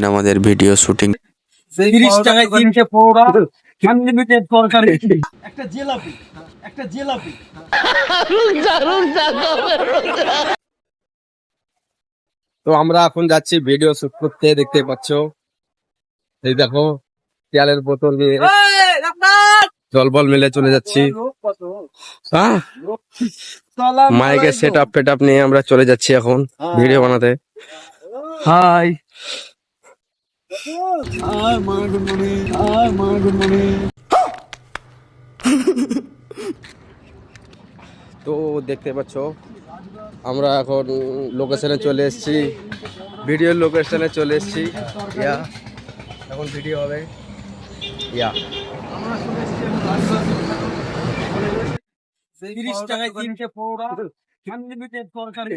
আমাদের video shooting 30 টাকায় 3টে পৌড়া আনলিমিটেড তরকারি একটা জিলাপি তো আমরা এখন যাচ্ছি ভিডিও শুট করতে, দেখতে পাচ্ছ। এই দেখো তেলের বোতল নিয়ে জল বল মিলে চলে যাচ্ছি। মাইকের সেট আপ ফেট আপ নিয়ে আমরা চলে যাচ্ছি এখন ভিডিও বানাতে। হাই তো দেখতে পাচ্ছ আমরা এখন লোকেশনে চলে এসেছি, ভিডিওর লোকেশনে চলে এসেছি। ইয়া এখন ভিডিও হবে। ইয়া 30 টাকায় 3টে পৌড়া আনলিমিটেড তরকারি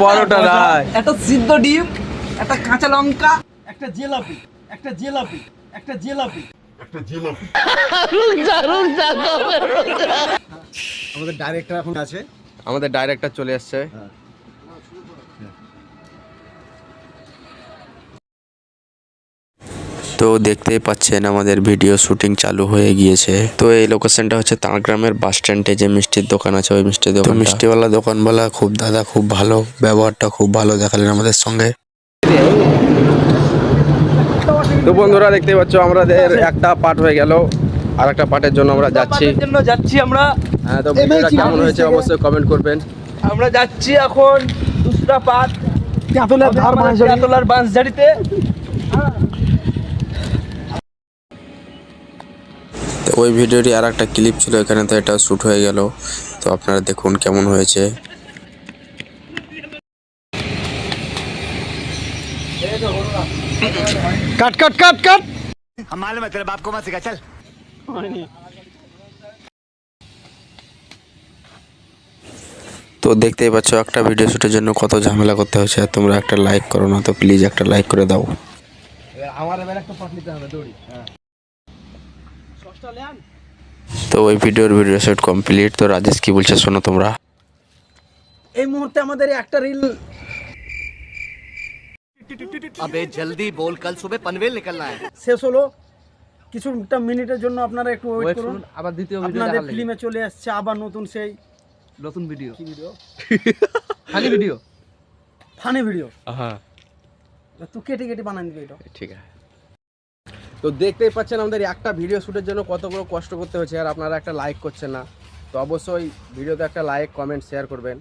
পরোটা নাই, একটা সিদ্ধ ডিম, একটা কাঁচা লঙ্কা, একটা জিলাপি আমাদের ডাইরেক্টর এখন আছে, আমাদের ডাইরেক্টর চলে আসছে। তো দেখতেই পাচ্ছেন আমাদের ভিডিও শুটিং চালু হয়ে গিয়েছে। তো এই লোকেশনটা হচ্ছে তাঁরগ্রামের বাস স্ট্যান্ডে যে মিষ্টির দোকান আছে, ওই মিষ্টির দোকান। মিষ্টিওয়ালা দোকানওয়ালা খুব দাদা খুব ভালো, ব্যবহারটা খুব ভালো দেখালেন আমাদের সঙ্গে। তো বন্ধুরা দেখতে পাচ্ছ আমাদের একটা পার্ট হয়ে গেল, আর একটা পার্টের জন্য আমরা যাচ্ছি আমরা। হ্যাঁ, তো ভিডিওটা কেমন হয়েছে অবশ্যই কমেন্ট করবেন। আমরা যাচ্ছি এখন দুসরা পার্ট তেঁতুলার বাঁশঝাড়িতে। তো ওই ভিডিওটি আর একটা ক্লিপ ছিল এখানে, তো এটা শ্যুট হয়ে গেল। তো আপনারা দেখুন কেমন হয়েছে। কাট কাট কাট কাট। हमारे में तेरे बाप को मत सिखा चल। তো দেখতেই পাচ্ছ একটা ভিডিও শ্যুটের জন্য কত ঝামেলা করতে হচ্ছে, আর তোমরা একটা লাইক করো না, তো প্লিজ একটা লাইক করে দাও। আমার এবার একটা পার্ট নিতে হবে, দৌড়ি। তো ওই ভিডিও শ্যুট কমপ্লিট। তো রাজেশ কি বলছে শোনো তোমরা। এই মুহূর্তে আমাদের একটা রিল अबे जल्दी बोल, कल सुबह पनवेल निकलना है। শেষ হলো। কিছুটা মিনিটের জন্য আপনারা একটু ওয়েট করুন। আবার দ্বিতীয় ভিডিও আপনাদের ফিল্মে চলে আসছে আবার নতুন সেই নতুন ভিডিও, কি ভিডিও, ফানি ভিডিও। হ্যাঁ তুই কেটে কেটে বানাই দিবি এটা। ঠিক আছে। তো দেখতেই পাচ্ছেন আমাদের একটা ভিডিও শ্যুটের জন্য কতগুলো কষ্ট করতে হচ্ছে, আর আপনারা একটা লাইক করছেন না। তো অবশ্যই ভিডিওতে একটা লাইক কমেন্ট শেয়ার করবেন।